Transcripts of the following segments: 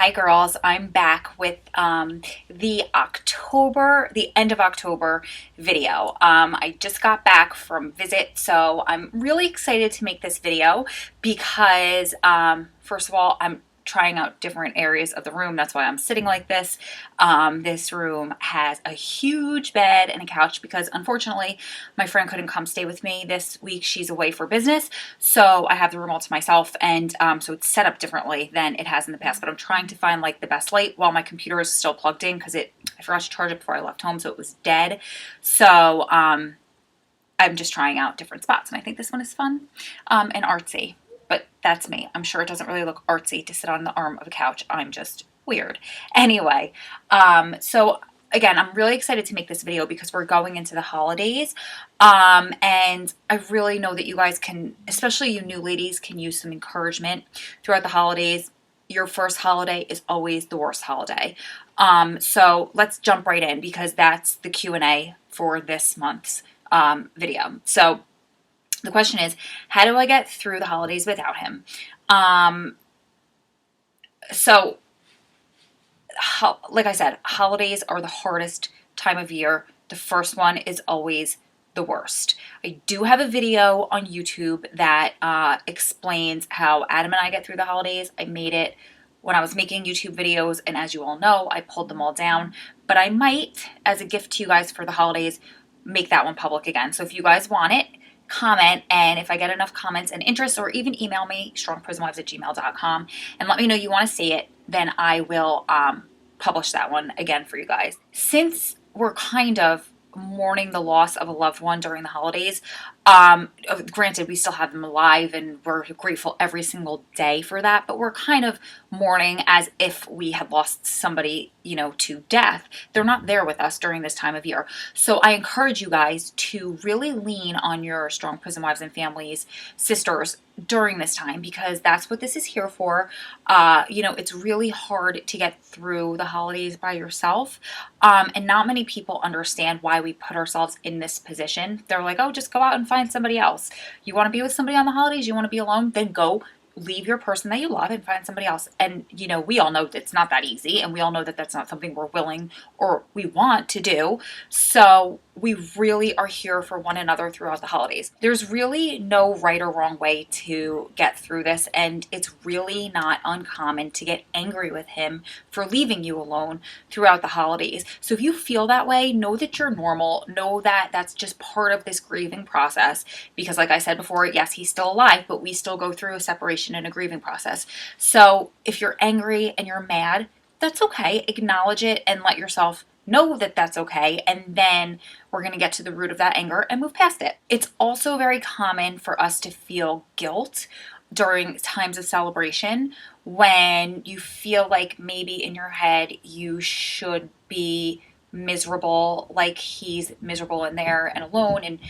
Hi girls, I'm back with the end of October video. I just got back from visit, so I'm really excited to make this video because first of all, I'm trying out different areas of the room. That's why I'm sitting like this. This room has a huge bed and a couch because unfortunately my friend couldn't come stay with me this week. She's away for business. So I have the room all to myself, and so it's set up differently than it has in the past, but I'm trying to find like the best light while my computer is still plugged in because I forgot to charge it before I left home, so it was dead. So I'm just trying out different spots, and I think this one is fun and artsy. But that's me. I'm sure it doesn't really look artsy to sit on the arm of a couch. I'm just weird. Anyway, so again, I'm really excited to make this video because we're going into the holidays. And I really know that you guys can, especially you new ladies, can use some encouragement throughout the holidays. Your first holiday is always the worst holiday. So let's jump right in because that's the Q&A for this month's video. So the question is, how do I get through the holidays without him? Like I said, holidays are the hardest time of year. The first one is always the worst. I do have a video on YouTube that explains how Adam and I get through the holidays. I made it when I was making YouTube videos, and as you all know, I pulled them all down. But I might, as a gift to you guys for the holidays, make that one public again. So if you guys want it, comment, and if I get enough comments and interest, or even email me, strongprisonwives@gmail.com, and let me know you want to see it, then I will publish that one again for you guys. Since we're kind of mourning the loss of a loved one during the holidays, granted we still have them alive and we're grateful every single day for that, but we're kind of mourning as if we had lost somebody, to death. They're not there with us during this time of year. So I encourage you guys to really lean on your Strong Prison Wives and Families sisters during this time, because that's what this is here for. It's really hard to get through the holidays by yourself. And not many people understand why we put ourselves in this position. They're like, oh, just go out and find somebody else. You want to be with somebody on the holidays? You want to be alone? Then go leave your person that you love and find somebody else. And, we all know that it's not that easy. And we all know that that's not something we're willing or we want to do. So we really are here for one another throughout the holidays. There's really no right or wrong way to get through this. And it's really not uncommon to get angry with him for leaving you alone throughout the holidays. So if you feel that way, know that you're normal. Know that that's just part of this grieving process. Because like I said before, yes, he's still alive, but we still go through a separation and a grieving process. So if you're angry and you're mad, that's okay. Acknowledge it and let yourself know that that's okay, and then we're going to get to the root of that anger and move past it. It's also very common for us to feel guilt during times of celebration when you feel like maybe in your head you should be miserable, like he's miserable in there and alone, and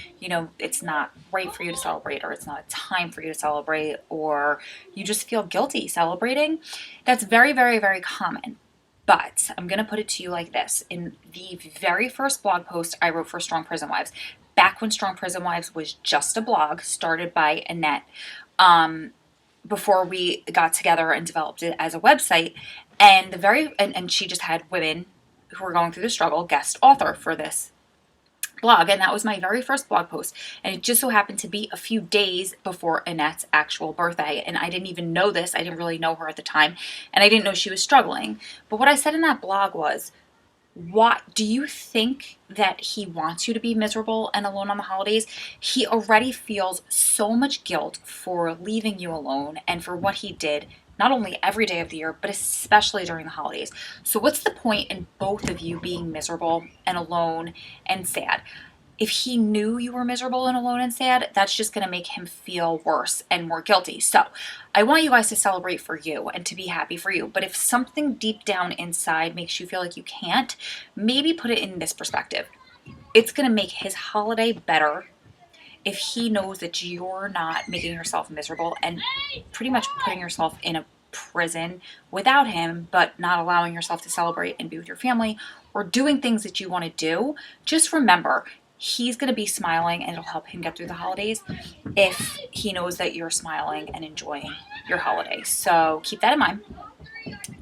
it's not right for you to celebrate, or it's not a time for you to celebrate, or you just feel guilty celebrating. That's very, very, very common. But I'm going to put it to you like this. In the very first blog post I wrote for Strong Prison Wives, back when Strong Prison Wives was just a blog started by Annette, before we got together and developed it as a website, and she just had women who were going through the struggle guest author for this blog, and that was my very first blog post, and it just so happened to be a few days before Annette's actual birthday, and I didn't even know this. I didn't really know her at the time, and I didn't know she was struggling. But what I said in that blog was, what do you think that he wants you to be miserable and alone on the holidays? He already feels so much guilt for leaving you alone and for what he did, not only every day of the year, but especially during the holidays. So what's the point in both of you being miserable and alone and sad? If he knew you were miserable and alone and sad, that's just going to make him feel worse and more guilty. So I want you guys to celebrate for you and to be happy for you. But if something deep down inside makes you feel like you can't, maybe put it in this perspective. It's going to make his holiday better if he knows that you're not making yourself miserable and pretty much putting yourself in a prison without him, but not allowing yourself to celebrate and be with your family or doing things that you want to do. Just remember, he's going to be smiling, and it'll help him get through the holidays if he knows that you're smiling and enjoying your holiday. So keep that in mind.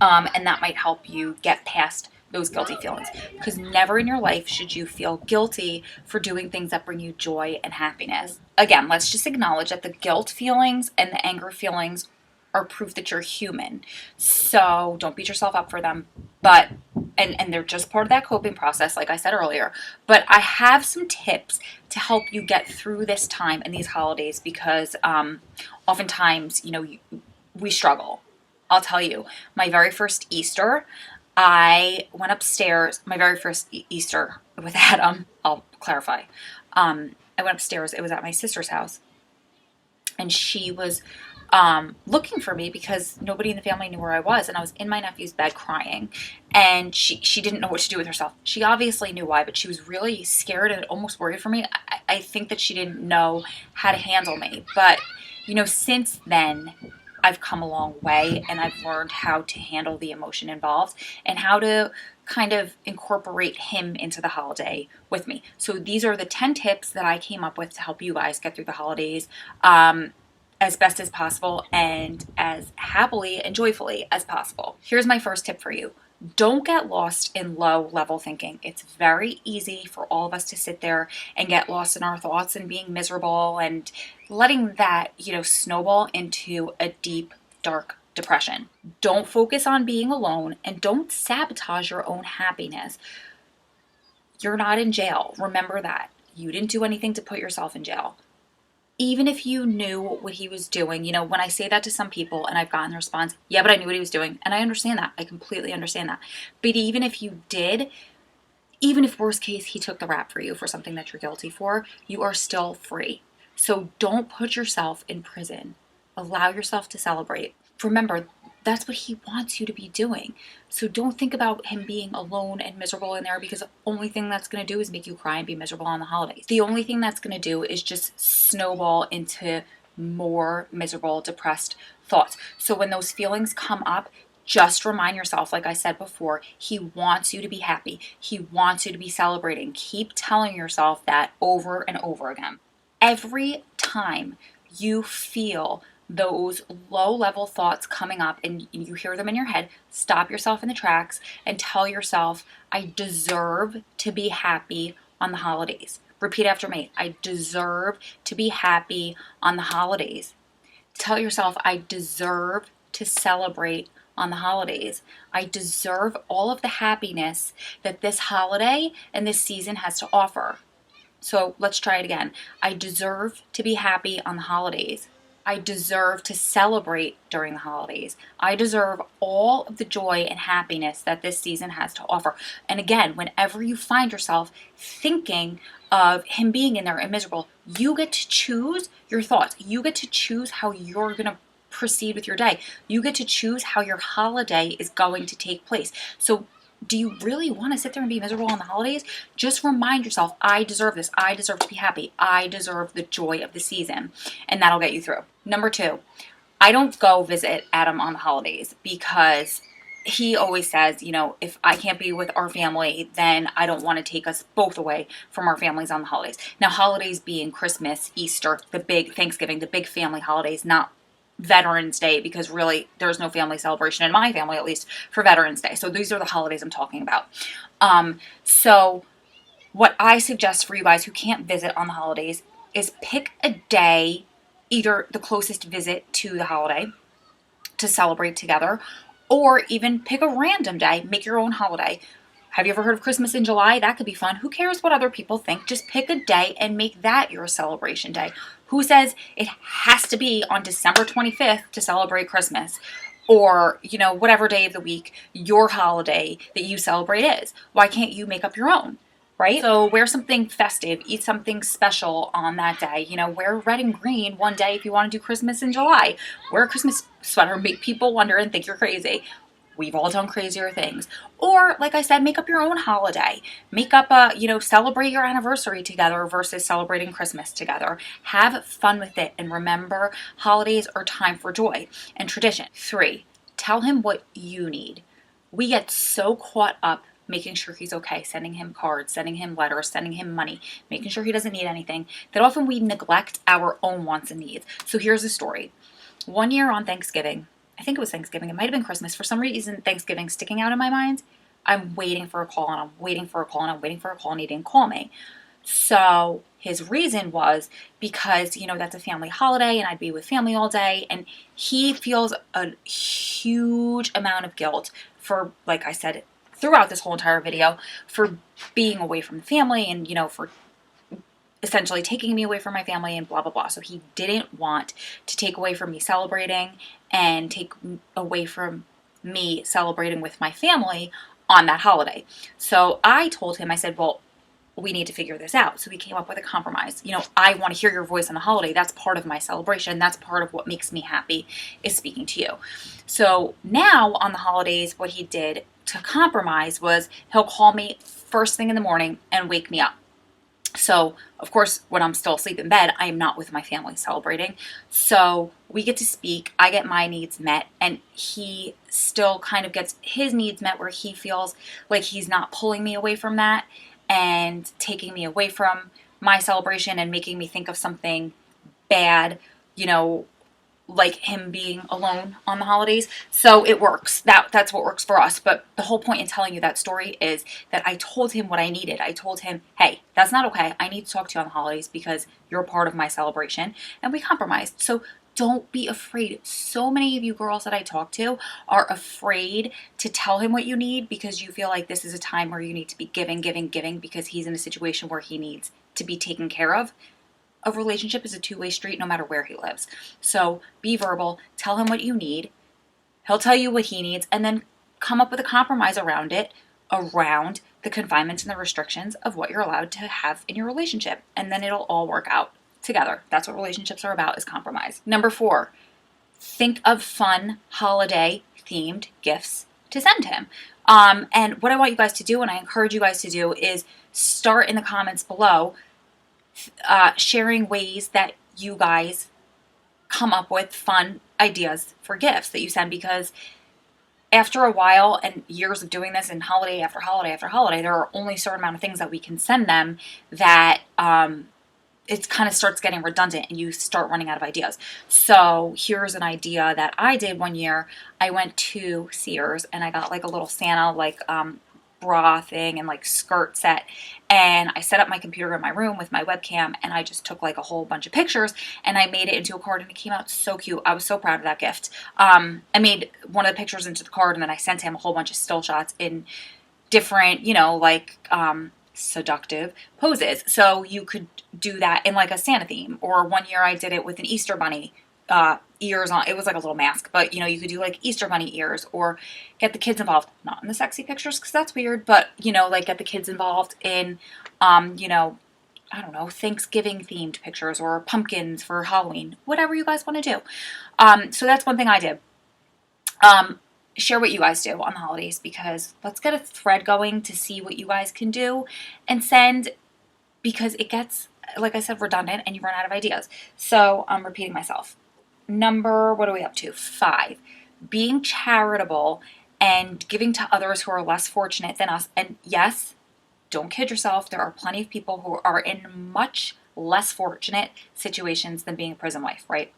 And that might help you get past those guilty feelings, because never in your life should you feel guilty for doing things that bring you joy and happiness. Again, let's just acknowledge that the guilt feelings and the anger feelings are proof that you're human. So don't beat yourself up for them. But and they're just part of that coping process, like I said earlier. But I have some tips to help you get through this time and these holidays, because oftentimes, we struggle. I'll tell you, my very first Easter, I went upstairs. My very first Easter with Adam, I'll clarify. I went upstairs. It was at my sister's house, and she was looking for me because nobody in the family knew where I was, and I was in my nephew's bed crying, and she didn't know what to do with herself. She obviously knew why, but she was really scared and almost worried for me. I think that she didn't know how to handle me, but since then I've come a long way, and I've learned how to handle the emotion involved and how to kind of incorporate him into the holiday with me. So these are the 10 tips that I came up with to help you guys get through the holidays as best as possible and as happily and joyfully as possible. Here's my first tip for you. Don't get lost in low level thinking. It's very easy for all of us to sit there and get lost in our thoughts and being miserable and letting that, snowball into a deep, dark depression. Don't focus on being alone, and don't sabotage your own happiness. You're not in jail. Remember that. You didn't do anything to put yourself in jail. Even if you knew what he was doing, when I say that to some people and I've gotten the response, yeah, but I knew what he was doing. And I understand that. I completely understand that. But even if you did, even if worst case, he took the rap for you for something that you're guilty for, you are still free. So don't put yourself in prison. Allow yourself to celebrate. Remember, that's what he wants you to be doing. So don't think about him being alone and miserable in there, because the only thing that's going to do is make you cry and be miserable on the holidays. The only thing that's going to do is just snowball into more miserable, depressed thoughts. So when those feelings come up, just remind yourself, like I said before, he wants you to be happy. He wants you to be celebrating. Keep telling yourself that over and over again. Every time you feel those low level thoughts coming up and you hear them in your head, stop yourself in the tracks and tell yourself, I deserve to be happy on the holidays. Repeat after me. I deserve to be happy on the holidays. Tell yourself, I deserve to celebrate on the holidays. I deserve all of the happiness that this holiday and this season has to offer. So let's try it again. I deserve to be happy on the holidays. I deserve to celebrate during the holidays. I deserve all of the joy and happiness that this season has to offer. And again, whenever you find yourself thinking of him being in there and miserable, you get to choose your thoughts. You get to choose how you're going to proceed with your day. You get to choose how your holiday is going to take place. So do you really want to sit there and be miserable on the holidays? Just remind yourself, I deserve this. I deserve to be happy. I deserve the joy of the season. And that'll get you through. Number 2, I don't go visit Adam on the holidays because he always says, if I can't be with our family, then I don't want to take us both away from our families on the holidays. Now, holidays being Christmas, Easter, the big Thanksgiving, the big family holidays, not Veterans Day, because really there's no family celebration in my family, at least for Veterans Day. So these are the holidays I'm talking about. So what I suggest for you guys who can't visit on the holidays is pick a day, either the closest visit to the holiday to celebrate together, or even pick a random day, make your own holiday. Have you ever heard of Christmas in July? That could be fun. Who cares what other people think? Just pick a day and make that your celebration day. Who says it has to be on December 25th to celebrate Christmas? Or, whatever day of the week your holiday that you celebrate is. Why can't you make up your own? Right? So wear something festive, eat something special on that day. Wear red and green one day if you want to do Christmas in July. Wear a Christmas sweater, make people wonder and think you're crazy. We've all done crazier things. Or, like I said, make up your own holiday. Make up celebrate your anniversary together versus celebrating Christmas together. Have fun with it. And remember, holidays are time for joy and tradition. 3, tell him what you need. We get so caught up making sure he's okay, sending him cards, sending him letters, sending him money, making sure he doesn't need anything, that often we neglect our own wants and needs. So here's the story. One year on Thanksgiving, I think it was Thanksgiving. It might have been Christmas. For some reason, Thanksgiving sticking out in my mind. I'm waiting for a call and I'm waiting for a call and I'm waiting for a call and he didn't call me. So his reason was because, that's a family holiday and I'd be with family all day. And he feels a huge amount of guilt for, like I said, throughout this whole entire video, for being away from the family and, for essentially taking me away from my family and blah, blah, blah. So he didn't want to take away from me celebrating and take away from me celebrating with my family on that holiday. So I told him, I said, well, we need to figure this out. So we came up with a compromise. I want to hear your voice on the holiday. That's part of my celebration. That's part of what makes me happy, is speaking to you. So now on the holidays, what he did to compromise was he'll call me first thing in the morning and wake me up. So, of course, when I'm still asleep in bed, I am not with my family celebrating. So we get to speak, I get my needs met, and he still kind of gets his needs met where he feels like he's not pulling me away from that and taking me away from my celebration and making me think of something bad, like him being alone on the holidays. So it works. That's what works for us. But the whole point in telling you that story is that I told him what I needed. I told him, hey, that's not okay. I need to talk to you on the holidays because you're part of my celebration. And we compromised. So don't be afraid. So many of you girls that I talk to are afraid to tell him what you need because you feel like this is a time where you need to be giving, giving, giving because he's in a situation where he needs to be taken care of. A relationship is a two-way street no matter where he lives. So be verbal, tell him what you need, he'll tell you what he needs, and then come up with a compromise around it, around the confinements and the restrictions of what you're allowed to have in your relationship. And then it'll all work out together. That's what relationships are about, is compromise. Number 4, think of fun holiday themed gifts to send him. And what I want you guys to do, and I encourage you guys to do, is start in the comments below sharing ways that you guys come up with fun ideas for gifts that you send, because after a while and years of doing this and holiday after holiday after holiday, there are only a certain amount of things that we can send them that it kind of starts getting redundant and you start running out of ideas. So here's an idea that I did one year. I went to Sears and I got like a little Santa bra thing and like skirt set, and I set up my computer in my room with my webcam and I just took like a whole bunch of pictures and I made it into a card and it came out so cute. I was so proud of that gift. I made one of the pictures into the card and then I sent him a whole bunch of still shots in different, seductive poses. So you could do that in like a Santa theme, or one year I did it with an Easter bunny ears on. It was like a little mask, but you could do like Easter bunny ears, or get the kids involved, not in the sexy pictures because that's weird, but like get the kids involved in I don't know, Thanksgiving themed pictures or pumpkins for Halloween, whatever you guys want to do. So that's one thing I did. Share what you guys do on the holidays, because let's get a thread going to see what you guys can do and send, because it gets, like I said, redundant and you run out of ideas. So I'm repeating myself. What are we up to? 5, being charitable and giving to others who are less fortunate than us. And yes, don't kid yourself. There are plenty of people who are in much less fortunate situations than being a prison wife, right?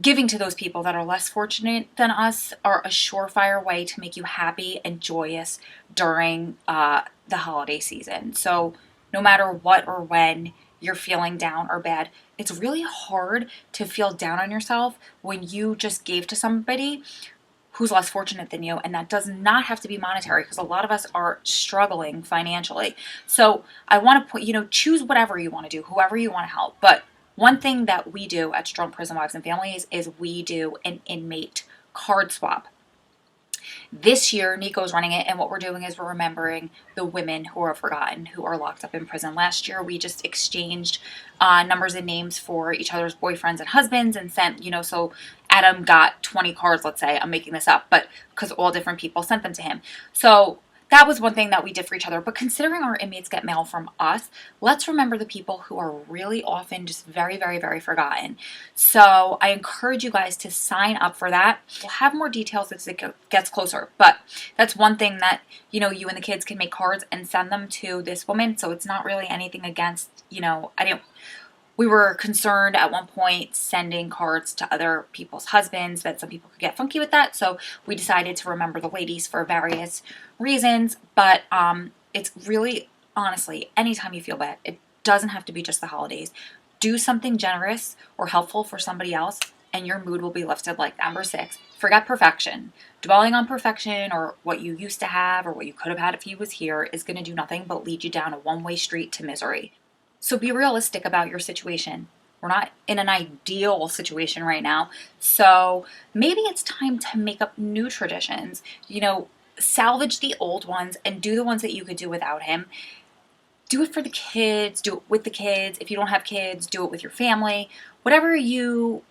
Giving to those people that are less fortunate than us are a surefire way to make you happy and joyous during the holiday season. So no matter what or when you're feeling down or bad, it's really hard to feel down on yourself when you just gave to somebody who's less fortunate than you. And that does not have to be monetary, because a lot of us are struggling financially. So I want to choose whatever you want to do, whoever you want to help. But one thing that we do at Strong Prison Wives and Families is we do an inmate card swap. This year, Nico's running it, and what we're doing is we're remembering the women who are forgotten, who are locked up in prison. Last year, we just exchanged numbers and names for each other's boyfriends and husbands and sent, so Adam got 20 cards, let's say. I'm making this up, but because all different people sent them to him. So that was one thing that we did for each other. But considering our inmates get mail from us, let's remember the people who are really often just very, very, very forgotten. So I encourage you guys to sign up for that. We'll have more details as it gets closer. But that's one thing that, you and the kids can make cards and send them to this woman. So it's not really anything against, We were concerned at one point sending cards to other people's husbands, that some people could get funky with that. So we decided to remember the ladies for various reasons. But it's really, honestly, anytime you feel bad, it doesn't have to be just the holidays. Do something generous or helpful for somebody else, and your mood will be lifted. Like number 6, forget perfection. Dwelling on perfection or what you used to have or what you could have had if he was here is going to do nothing but lead you down a one-way street to misery. So be realistic about your situation. We're not in an ideal situation right now. So maybe it's time to make up new traditions. Salvage the old ones and do the ones that you could do without him. Do it for the kids, do it with the kids. If you don't have kids, do it with your family. Whatever you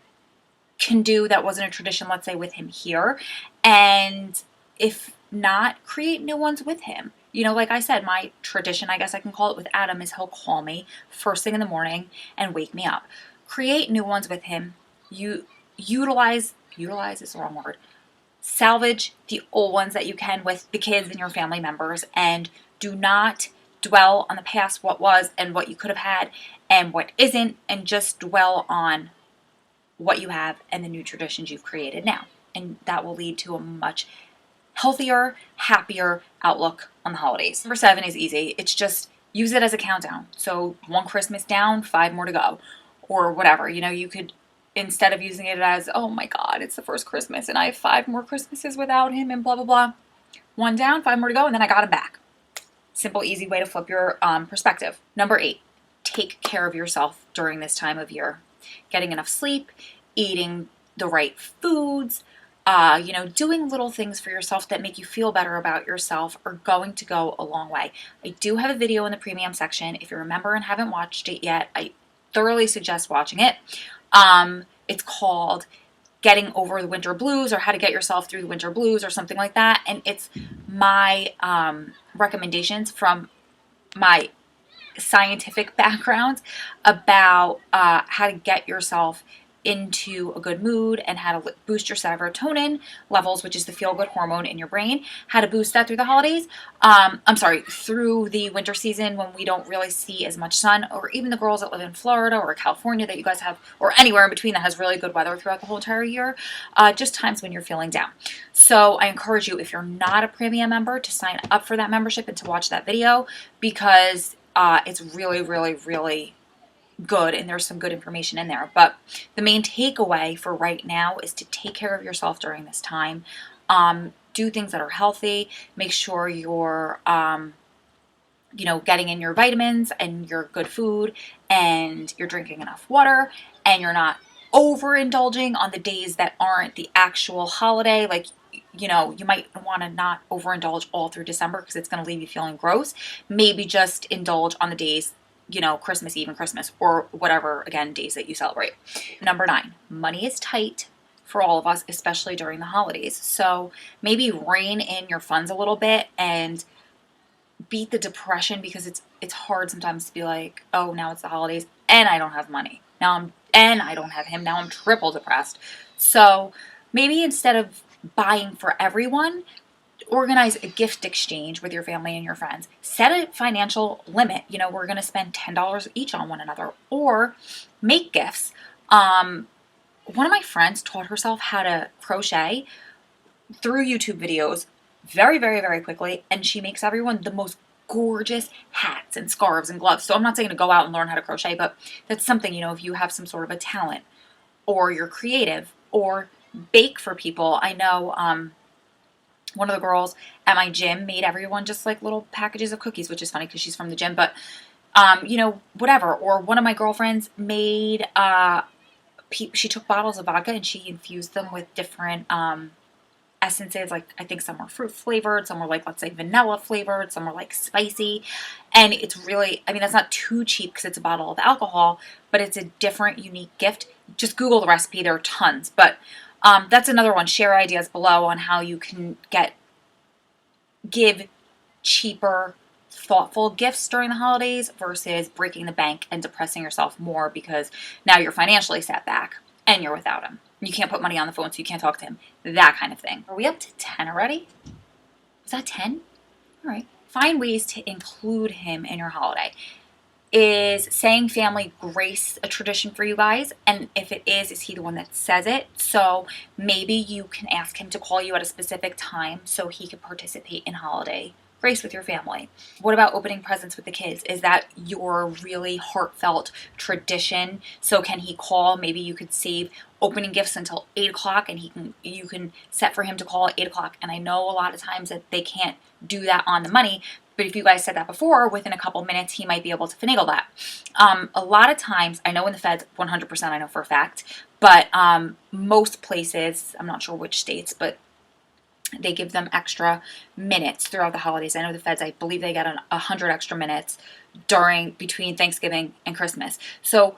can do that wasn't a tradition, let's say, with him here. And if not, create new ones with him. Like I said, my tradition, I guess I can call it, with Adam is he'll call me first thing in the morning and wake me up. Create new ones with him. Utilize is the wrong word. Salvage the old ones that you can with the kids and your family members, and do not dwell on the past, what was and what you could have had and what isn't, and just dwell on what you have and the new traditions you've created now. And that will lead to a much healthier, happier outlook on the holidays. Number 7 is easy. It's just use it as a countdown. So 1 Christmas down, 5 more to go, or whatever. You could, instead of using it as, oh my God, it's the first Christmas and I have 5 more Christmases without him and blah, blah, blah. 1 down, 5 more to go, and then I got him back. Simple, easy way to flip your perspective. Number 8, take care of yourself during this time of year. Getting enough sleep, eating the right foods, doing little things for yourself that make you feel better about yourself are going to go a long way. I do have a video in the premium section. If you remember and haven't watched it yet, I thoroughly suggest watching it. It's called Getting Over the Winter Blues, or How to Get Yourself Through the Winter Blues, or something like that. And it's my recommendations from my scientific background about how to get yourself into a good mood and how to boost your serotonin levels, which is the feel-good hormone in your brain, how to boost that through the holidays. Through the winter season when we don't really see as much sun, or even the girls that live in Florida or California that you guys have, or anywhere in between that has really good weather throughout the whole entire year, just times when you're feeling down. So I encourage you, if you're not a premium member, to sign up for that membership and to watch that video, because it's really, really, really good, and there's some good information in there. But the main takeaway for right now is to take care of yourself during this time. Do things that are healthy. Make sure you're getting in your vitamins and your good food, and you're drinking enough water, and you're not overindulging on the days that aren't the actual holiday. Like, you might want to not overindulge all through December because it's going to leave you feeling gross. Maybe just indulge on the days, Christmas Eve and Christmas, or whatever, again, days that you celebrate. Number 9, money is tight for all of us, especially during the holidays. So maybe rein in your funds a little bit and beat the depression, because it's hard sometimes to be like, oh, now it's the holidays and I don't have money. And I don't have him. Now I'm triple depressed. So maybe instead of buying for everyone, organize a gift exchange with your family and your friends. Set a financial limit. We're going to spend $10 each on one another, or make gifts. One of my friends taught herself how to crochet through YouTube videos very, very, very quickly, and she makes everyone the most gorgeous hats and scarves and gloves. So I'm not saying to go out and learn how to crochet, but that's something, if you have some sort of a talent, or you're creative, or bake for people. I know one of the girls at my gym made everyone just like little packages of cookies, which is funny because she's from the gym, but whatever. Or one of my girlfriends made she took bottles of vodka and she infused them with different essences. Like, I think some were fruit flavored, some were like, let's say, vanilla flavored, some were like spicy. And it's really, that's not too cheap because it's a bottle of alcohol, but it's a different, unique gift. Just Google the recipe. There are tons. But that's another one. Share ideas below on how you can give cheaper, thoughtful gifts during the holidays versus breaking the bank and depressing yourself more because now you're financially set back and you're without him. You can't put money on the phone, so you can't talk to him. That kind of thing. Are we up to 10 already? Is that 10? All right. Find ways to include him in your holiday. Is saying family grace a tradition for you guys? And if it is he the one that says it? So maybe you can ask him to call you at a specific time so he can participate in holiday grace with your family. What about opening presents with the kids? Is that your really heartfelt tradition? So can he call? Maybe you could save opening gifts until 8 o'clock and you can set for him to call at 8 o'clock. And I know a lot of times that they can't do that on the money, but if you guys said that before, within a couple minutes, he might be able to finagle that. A lot of times, I know in the feds, 100% I know for a fact, but most places, I'm not sure which states, but they give them extra minutes throughout the holidays. I know the feds, I believe they get 100 extra minutes between Thanksgiving and Christmas. So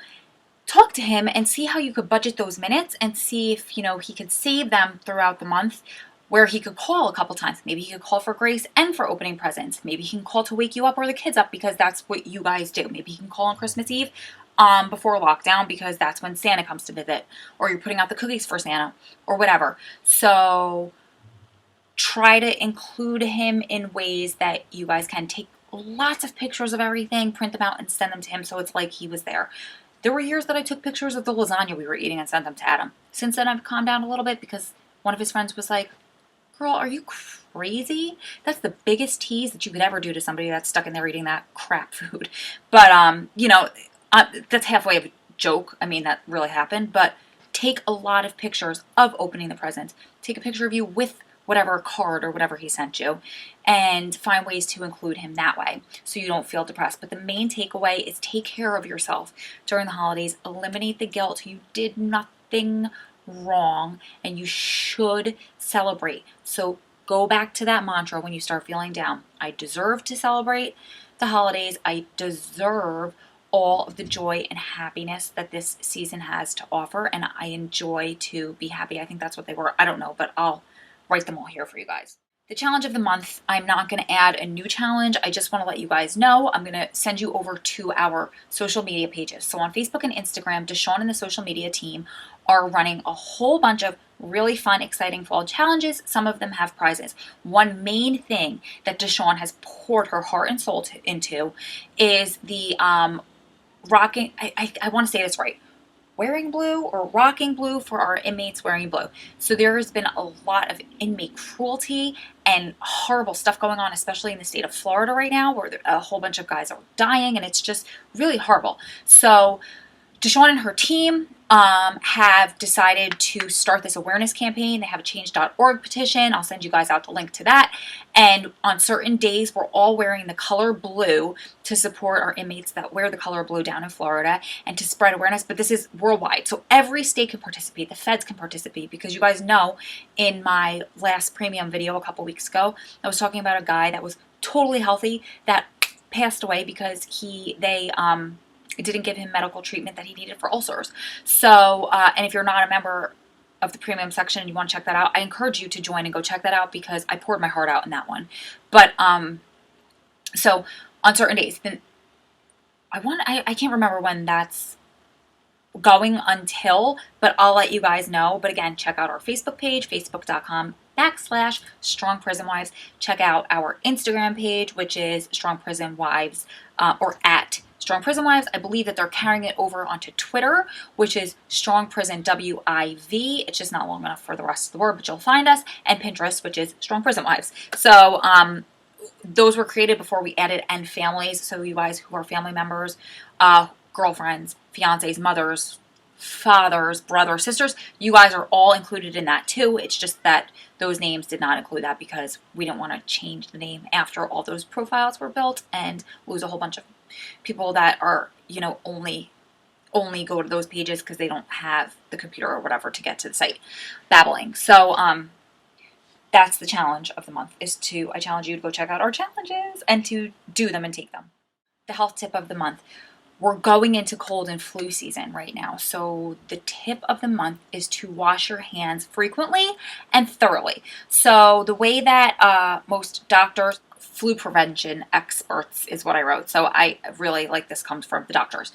talk to him and see how you could budget those minutes and see if, he could save them throughout the month where he could call a couple times. Maybe he could call for grace and for opening presents. Maybe he can call to wake you up or the kids up because that's what you guys do. Maybe he can call on Christmas Eve before lockdown because that's when Santa comes to visit, or you're putting out the cookies for Santa or whatever. So try to include him in ways that you guys can. Take lots of pictures of everything, print them out and send them to him so it's like he was there. There were years that I took pictures of the lasagna we were eating and sent them to Adam. Since then I've calmed down a little bit because one of his friends was like, "Girl, are you crazy? That's the biggest tease that you could ever do to somebody that's stuck in there eating that crap food." But, that's halfway of a joke. I mean, that really happened. But take a lot of pictures of opening the presents. Take a picture of you with whatever card or whatever he sent you and find ways to include him that way so you don't feel depressed. But the main takeaway is take care of yourself during the holidays. Eliminate the guilt. You did nothing wrong and you should celebrate. So go back to that mantra when you start feeling down. I deserve to celebrate the holidays. I deserve all of the joy and happiness that this season has to offer, and I enjoy to be happy. I think that's what they were. I don't know, but I'll write them all here for you guys. The challenge of the month, I'm not going to add a new challenge. I just want to let you guys know I'm going to send you over to our social media pages. So on Facebook and Instagram, Deshawn and the social media team are running a whole bunch of really fun, exciting fall challenges. Some of them have prizes. One main thing that Deshawn has poured her heart and soul into is the rocking, I want to say this right, wearing blue or rocking blue for our inmates wearing blue. So there has been a lot of inmate cruelty and horrible stuff going on, especially in the state of Florida right now, where a whole bunch of guys are dying, and it's just really horrible. So Deshawn and her team have decided to start this awareness campaign. They have a change.org petition. I'll send you guys out the link to that. And on certain days, we're all wearing the color blue to support our inmates that wear the color blue down in Florida and to spread awareness. But this is worldwide. So every state can participate. The feds can participate because you guys know in my last premium video a couple weeks ago, I was talking about a guy that was totally healthy that passed away because they didn't give him medical treatment that he needed for ulcers. So, and if you're not a member of the premium section and you want to check that out, I encourage you to join and go check that out because I poured my heart out in that one. But, so on certain days, then I can't remember when that's going until, but I'll let you guys know. But again, check out our Facebook page, facebook.com/Strong Prison Wives. Check out our Instagram page, which is Strong Prison Wives, or at Strong Prison Wives. I believe that they're carrying it over onto Twitter, which is Strong Prison WIV. It's just not long enough for the rest of the word, but you'll find us. And Pinterest, which is Strong Prison Wives. So those were created before we added and families. So you guys who are family members, girlfriends, fiancés, mothers, fathers, brothers, sisters, you guys are all included in that too. It's just that those names did not include that because we didn't want to change the name after all those profiles were built and lose a whole bunch of people that are, only go to those pages because they don't have the computer or whatever to get to the site. Babbling. So that's the challenge of the month, I challenge you to go check out our challenges and to do them and take them. The health tip of the month. We're going into cold and flu season right now. So the tip of the month is to wash your hands frequently and thoroughly. So the way that most doctors, flu prevention experts is what I wrote. So I really like this comes from the doctors.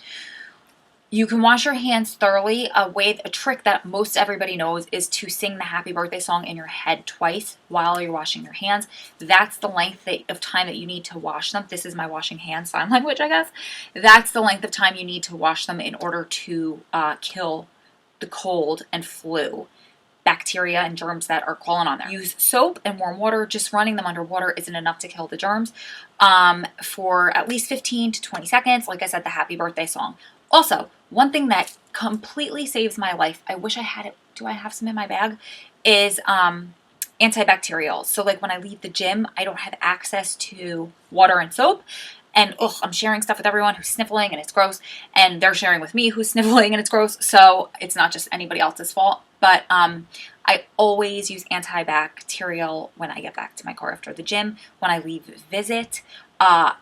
You can wash your hands thoroughly. A trick that most everybody knows is to sing the happy birthday song in your head twice while you're washing your hands. That's the length of time that you need to wash them. This is my washing hands sign language, I guess. That's the length of time you need to wash them in order to kill the cold and flu bacteria and germs that are crawling on there. Use soap and warm water. Just running them under water isn't enough to kill the germs for at least 15 to 20 seconds. Like I said, the happy birthday song. Also, one thing that completely saves my life, I wish I had it, do I have some in my bag, is antibacterial. So like when I leave the gym, I don't have access to water and soap. And I'm sharing stuff with everyone who's sniffling and it's gross. And they're sharing with me who's sniffling and it's gross. So it's not just anybody else's fault. But I always use antibacterial when I get back to my car after the gym, when I leave visit. A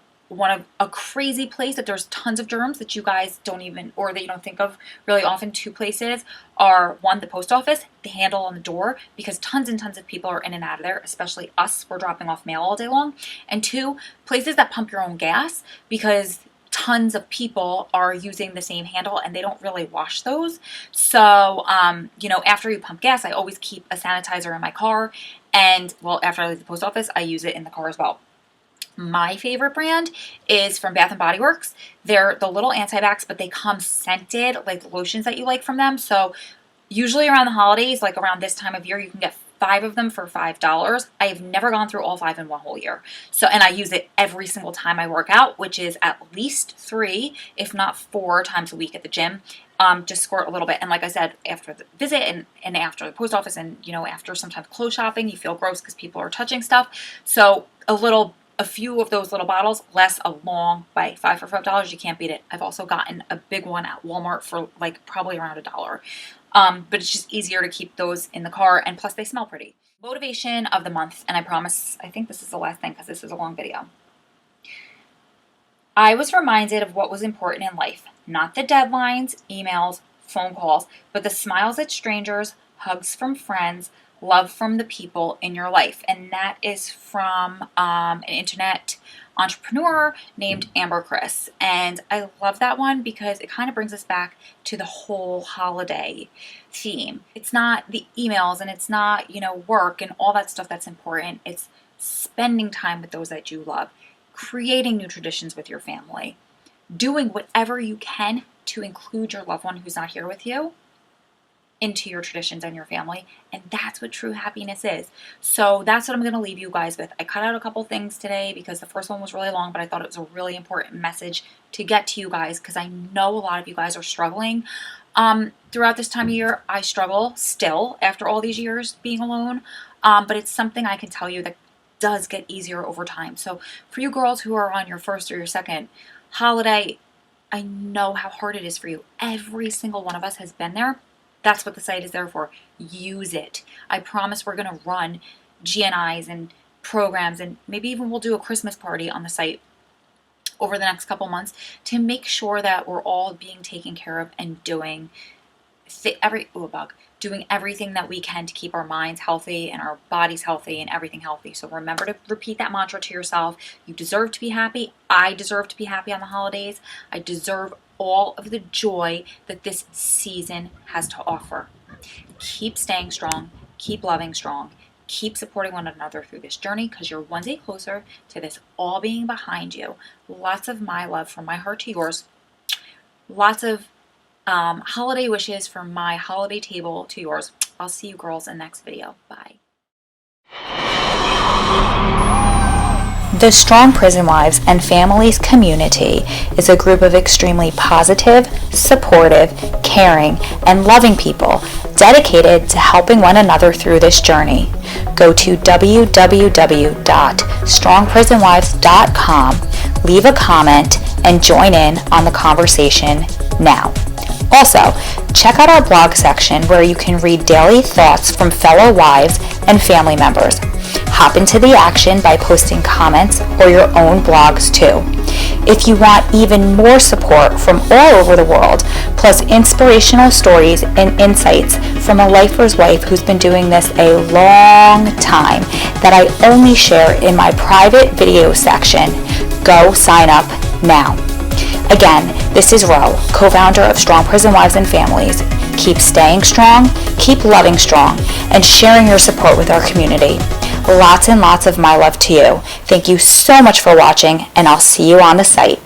crazy place that there's tons of germs that you guys don't even, or that you don't think of really often, two places are, one, the post office, the handle on the door, because tons and tons of people are in and out of there, especially us, we're dropping off mail all day long. And two, places that pump your own gas, because tons of people are using the same handle and they don't really wash those. So, after you pump gas, I always keep a sanitizer in my car. And, well, after I leave the post office, I use it in the car as well. My favorite brand is from Bath & Body Works. They're the little antibacs, but they come scented, like the lotions that you like from them. So usually around the holidays, like around this time of year, you can get 5 of them for $5. I have never gone through all 5 in one whole year. So, and I use it every single time I work out, which is at least 3, if not 4 times a week at the gym. Just squirt a little bit. And like I said, after the visit and after the post office and, after sometimes clothes shopping, you feel gross because people are touching stuff. So a few of those little bottles last a long by 5 for $5. You can't beat it. I've also gotten a big one at Walmart for like probably around $1. But it's just easier to keep those in the car, and plus they smell pretty. Motivation of the month, and I promise, I think this is the last thing because this is a long video. I was reminded of what was important in life, not the deadlines, emails, phone calls, but the smiles at strangers, hugs from friends, love from the people in your life. And that is from an internet entrepreneur named Amber Chris. And I love that one because it kind of brings us back to the whole holiday theme. It's not the emails and it's not, work and all that stuff that's important. It's spending time with those that you love, creating new traditions with your family, doing whatever you can to include your loved one who's not here with you into your traditions and your family. And that's what true happiness is. So that's what I'm going to leave you guys with. I cut out a couple things today because the first one was really long, but I thought it was a really important message to get to you guys because I know a lot of you guys are struggling. Throughout this time of year, I struggle still after all these years being alone. But it's something I can tell you that does get easier over time. So for you girls who are on your first or your second holiday, I know how hard it is for you. Every single one of us has been there. That's what the site is there for. Use it. I promise we're going to run GNIs and programs, and maybe even we'll do a Christmas party on the site over the next couple months to make sure that we're all being taken care of and doing everything that we can to keep our minds healthy and our bodies healthy and everything healthy. So remember to repeat that mantra to yourself. You deserve to be happy. I deserve to be happy on the holidays. I deserve all of the joy that this season has to offer. Keep staying strong. Keep loving strong. Keep supporting one another through this journey because you're one day closer to this all being behind you. Lots of my love from my heart to yours. Lots of holiday wishes from my holiday table to yours. I'll see you girls in the next video. Bye. The Strong Prison Wives and Families community is a group of extremely positive, supportive, caring, and loving people dedicated to helping one another through this journey. Go to www.strongprisonwives.com, leave a comment, and join in on the conversation now. Also, check out our blog section where you can read daily thoughts from fellow wives and family members. Hop into the action by posting comments or your own blogs too. If you want even more support from all over the world, plus inspirational stories and insights from a lifer's wife who's been doing this a long time that I only share in my private video section, go sign up now. Again, this is Ro, co-founder of Strong Prison Wives and Families. Keep staying strong, keep loving strong, and sharing your support with our community. Lots and lots of my love to you. Thank you so much for watching, and I'll see you on the site.